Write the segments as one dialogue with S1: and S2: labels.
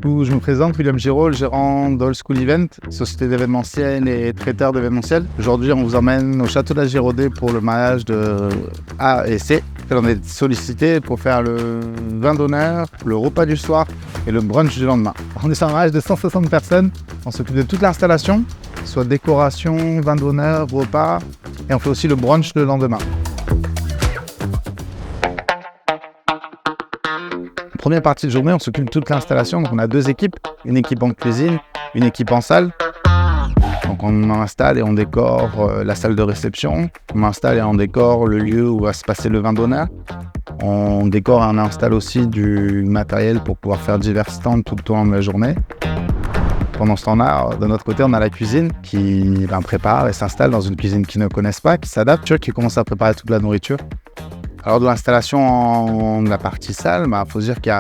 S1: Je me présente, William Giraud, le gérant d'Old School Event, société d'événementiel et traiteur d'événementiel. Aujourd'hui, on vous emmène au château de la Giraudet pour le mariage de A et C. On est sollicité pour faire le vin d'honneur, le repas du soir et le brunch du lendemain. On est sur un mariage de 160 personnes. On s'occupe de toute l'installation, soit décoration, vin d'honneur, repas, et on fait aussi le brunch le lendemain. Première partie de journée, on s'occupe de toute l'installation. Donc on a deux équipes, une équipe en cuisine, une équipe en salle. Donc on installe et on décore la salle de réception. On installe et on décore le lieu où va se passer le vin d'honneur. On décore et on installe aussi du matériel pour pouvoir faire divers stands tout au long de la journée. Pendant ce temps-là, de notre côté, on a la cuisine qui prépare et s'installe dans une cuisine qu'ils ne connaissent pas, qui s'adapte, qui commence à préparer toute la nourriture. Alors de l'installation de la partie salle, faut se dire qu'il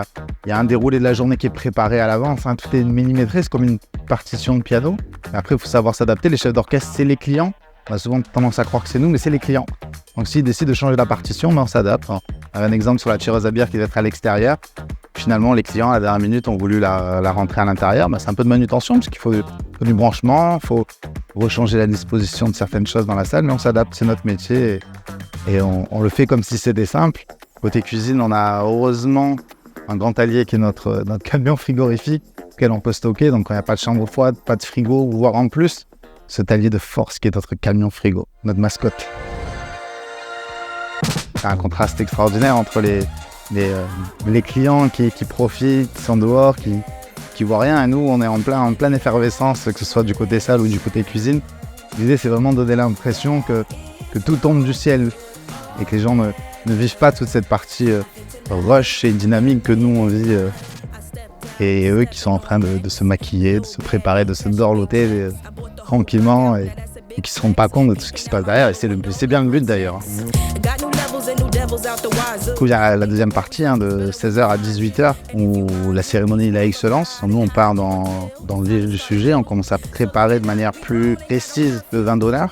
S1: y a un déroulé de la journée qui est préparé à l'avance. Tout est millimétré, c'est comme une partition de piano. Mais après, il faut savoir s'adapter. Les chefs d'orchestre, c'est les clients. On a souvent tendance à croire que c'est nous, mais c'est les clients. Donc s'ils décident de changer la partition, on s'adapte. On a un exemple sur la tireuse à bière qui devait être à l'extérieur. Finalement, les clients, à la dernière minute, ont voulu la rentrer à l'intérieur. C'est un peu de manutention, parce qu'il faut du branchement, il faut rechanger la disposition de certaines choses dans la salle, mais on s'adapte, c'est notre métier. Et on le fait comme si c'était simple. Côté cuisine, on a heureusement un grand allié qui est notre camion frigorifique, auquel on peut stocker. Donc, quand il n'y a pas de chambre froide, pas de frigo, voire en plus, cet allié de force qui est notre camion frigo, notre mascotte. Il y a un contraste extraordinaire entre les clients qui profitent, qui sont dehors, qui voient rien. Et nous, on est en pleine effervescence, que ce soit du côté salle ou du côté cuisine. L'idée, c'est vraiment de donner l'impression que tout tombe du ciel et que les gens ne vivent pas toute cette partie rush et dynamique que nous, on vit. Et eux qui sont en train de se maquiller, de se préparer, de se dorloter tranquillement et qui ne se rendent pas compte de tout ce qui se passe derrière. Et c'est bien le but d'ailleurs. Du coup, il y a la deuxième partie de 16h à 18h où la cérémonie laïque se lance. Nous, on part dans le vif du sujet, on commence à préparer de manière plus précise le vin d'honneur.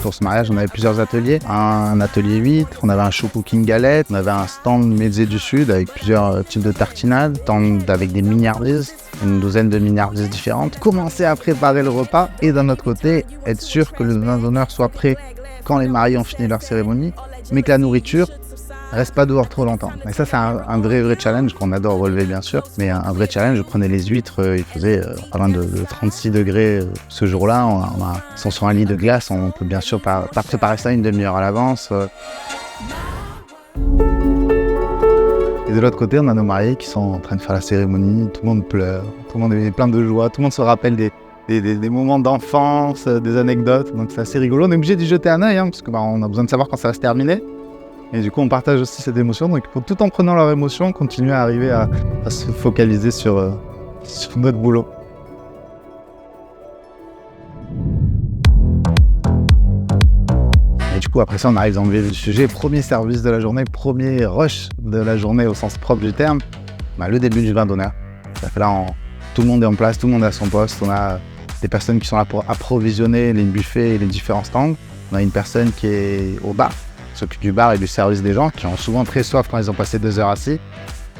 S1: Pour ce mariage, on avait plusieurs ateliers. Un atelier 8, on avait un show cooking galette, on avait un stand Mezzé du Sud avec plusieurs types de tartinades, stand avec des miniardises, une douzaine de miniardises différentes. Commencer à préparer le repas et d'un autre côté, être sûr que le vin d'honneur soit prêt quand les mariés ont fini leur cérémonie, mais que la nourriture reste pas dehors trop longtemps. Et ça, c'est un vrai challenge qu'on adore relever, bien sûr. Mais un vrai challenge, je prenais les huîtres, il faisait pas loin de 36 degrés ce jour-là. Ils sont sur un lit de glace, on peut bien sûr pas préparer ça une demi-heure à l'avance. Et de l'autre côté, on a nos mariés qui sont en train de faire la cérémonie. Tout le monde pleure, tout le monde est plein de joie, tout le monde se rappelle des moments d'enfance, des anecdotes. Donc c'est assez rigolo. On est obligé d'y jeter un œil, parce qu'on a besoin de savoir quand ça va se terminer. Et du coup, on partage aussi cette émotion. Donc, tout en prenant leur émotion, continuer à arriver à se focaliser sur notre boulot. Et du coup, après ça, on arrive dans le vif du sujet. Premier service de la journée, premier rush de la journée au sens propre du terme. Le début du vin d'honneur. Ça fait là, tout le monde est en place, tout le monde est à son poste. On a des personnes qui sont là pour approvisionner les buffets et les différents stands. On a une personne qui est au bar, qui s'occupe du bar et du service des gens, qui ont souvent très soif quand ils ont passé 2 heures assis.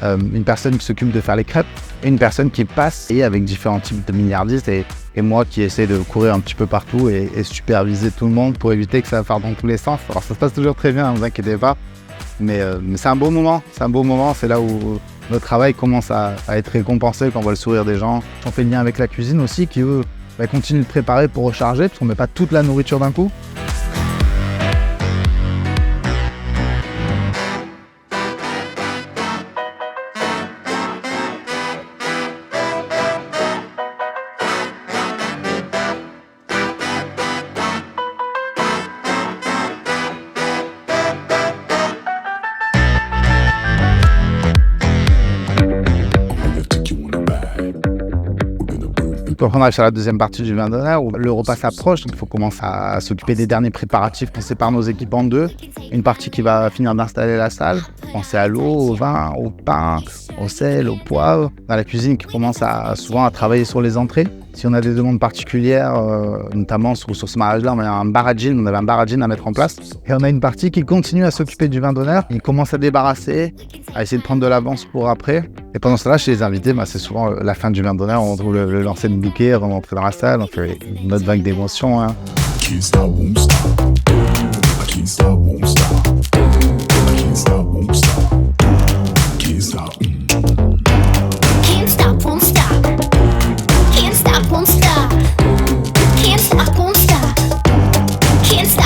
S1: Une personne qui s'occupe de faire les crêpes et une personne qui passe et avec différents types de milliardistes et moi qui essaie de courir un petit peu partout et superviser tout le monde pour éviter que ça parte dans tous les sens. Alors ça se passe toujours très bien, ne vous inquiétez pas, mais c'est un beau moment, c'est là où notre travail commence à être récompensé quand on voit le sourire des gens. On fait le lien avec la cuisine aussi qui eux continuent de préparer pour recharger parce qu'on ne met pas toute la nourriture d'un coup. Donc on arrive sur la deuxième partie du vin d'honneur où le repas s'approche, donc il faut commencer à s'occuper des derniers préparatifs. On sépare nos équipes en deux, une partie qui va finir d'installer la salle penser à l'eau, au vin, au pain, au sel, au poivre. Dans la cuisine qui commence souvent à travailler sur les entrées. Si on a des demandes particulières, notamment sur ce mariage-là, on avait un bar à gin à mettre en place. Et on a une partie qui continue à s'occuper du vin d'honneur. Ils commencent à débarrasser, à essayer de prendre de l'avance pour après. Et pendant cela, chez les invités, c'est souvent la fin du vin d'honneur. On trouve le lancer de bouquet avant d'entrer dans la salle. On fait une autre vague d'émotions. Hein. Can't stop, won't stop. I can't stop, won't stop. I can't stop, won't stop. Can't stop. Can't stop, won't stop. Can't stop, won't stop. Can't stop, won't stop. Can't stop.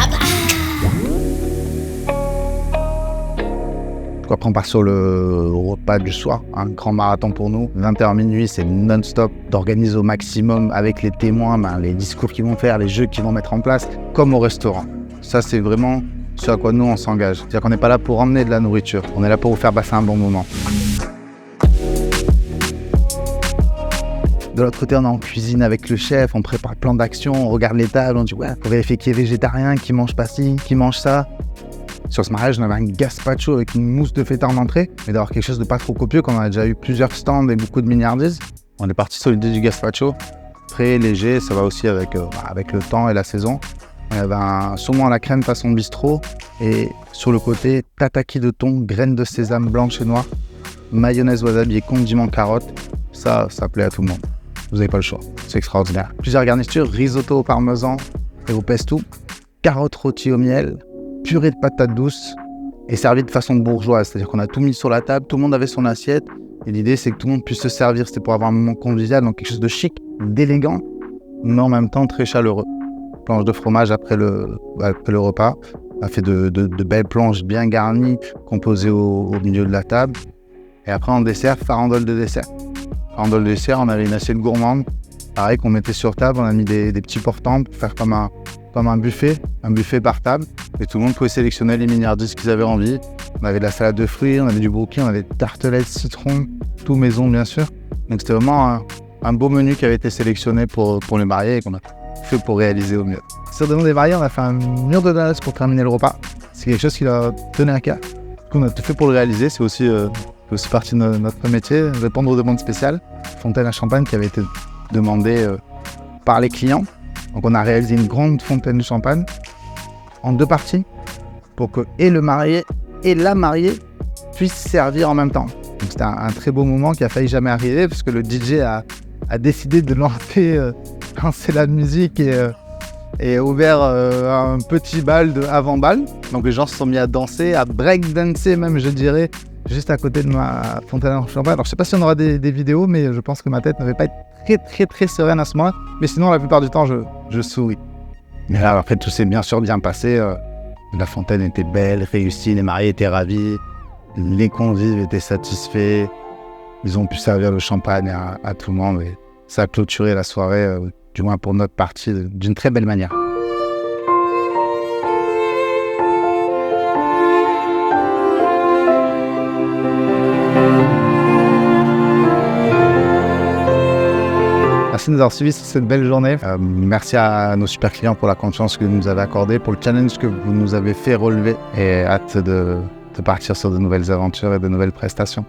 S1: Après, on part sur le repas du soir, un grand marathon pour nous. 20h minuit, c'est non-stop, d'organiser au maximum avec les témoins, les discours qu'ils vont faire, les jeux qu'ils vont mettre en place, comme au restaurant. Ça, c'est vraiment ce à quoi nous, on s'engage. C'est-à-dire qu'on n'est pas là pour emmener de la nourriture, on est là pour vous faire passer un bon moment. De l'autre côté, on est en cuisine avec le chef, on prépare le plan d'action, on regarde les tables, on dit ouais, faut vérifier qui est végétarien, qui mange pas ci, qui mange ça. Sur ce mariage, on avait un gazpacho avec une mousse de feta en entrée, mais d'avoir quelque chose de pas trop copieux, qu'on a déjà eu plusieurs stands et beaucoup de mignardises. On est parti sur l'idée du gazpacho, très léger, ça va aussi avec le temps et la saison. On avait un saumon à la crème façon bistrot, et sur le côté, tataki de thon, graines de sésame blanches et noires, mayonnaise wasabi et condiment carotte. Ça plaît à tout le monde. Vous n'avez pas le choix, c'est extraordinaire. Plusieurs garnitures, risotto au parmesan et au pesto, carottes rôties au miel, purée de patates douces et servi de façon bourgeoise. C'est-à-dire qu'on a tout mis sur la table, tout le monde avait son assiette et l'idée c'est que tout le monde puisse se servir. C'était pour avoir un moment convivial, donc quelque chose de chic, d'élégant, mais en même temps très chaleureux. Planche de fromage après le repas. On a fait de belles planches bien garnies, composées au milieu de la table. Et après en dessert, farandole de dessert. Farandole de dessert, on avait une assiette gourmande, pareil qu'on mettait sur table. On a mis des petits portants pour faire comme un buffet par table. Et tout le monde pouvait sélectionner les mignardises qu'ils avaient envie. On avait de la salade de fruits, on avait du brookie, on avait des tartelettes citron, tout maison bien sûr. Donc c'était vraiment un beau menu qui avait été sélectionné pour les mariés et qu'on a fait pour réaliser au mieux. Sur le nom des mariés, on a fait un mur de donuts pour terminer le repas. C'est quelque chose qui leur tenait à cœur. On a tout fait pour le réaliser, c'est aussi partie de notre métier, répondre aux demandes spéciales. Fontaine à champagne qui avait été demandée par les clients. Donc on a réalisé une grande fontaine de champagne en 2 parties pour que et le marié et la mariée puissent servir en même temps. Donc c'était un très beau moment qui a failli jamais arriver parce que le DJ a décidé de lancer la musique et ouvert un petit bal avant-bal. Donc les gens se sont mis à danser, à break-dancer même je dirais, juste à côté de ma fontaine à champagne. Alors je sais pas si on aura des vidéos, mais je pense que ma tête ne va pas être très très très sereine à ce moment-là. Mais sinon la plupart du temps je souris. Mais là après tout s'est bien sûr bien passé. La fontaine était belle, réussie, les mariés étaient ravis, les convives étaient satisfaits. Ils ont pu servir le champagne à tout le monde et ça a clôturé la soirée, du moins pour notre partie, d'une très belle manière. Merci de nous avoir suivis sur cette belle journée. Merci à nos super clients pour la confiance que vous nous avez accordée, pour le challenge que vous nous avez fait relever et hâte de partir sur de nouvelles aventures et de nouvelles prestations.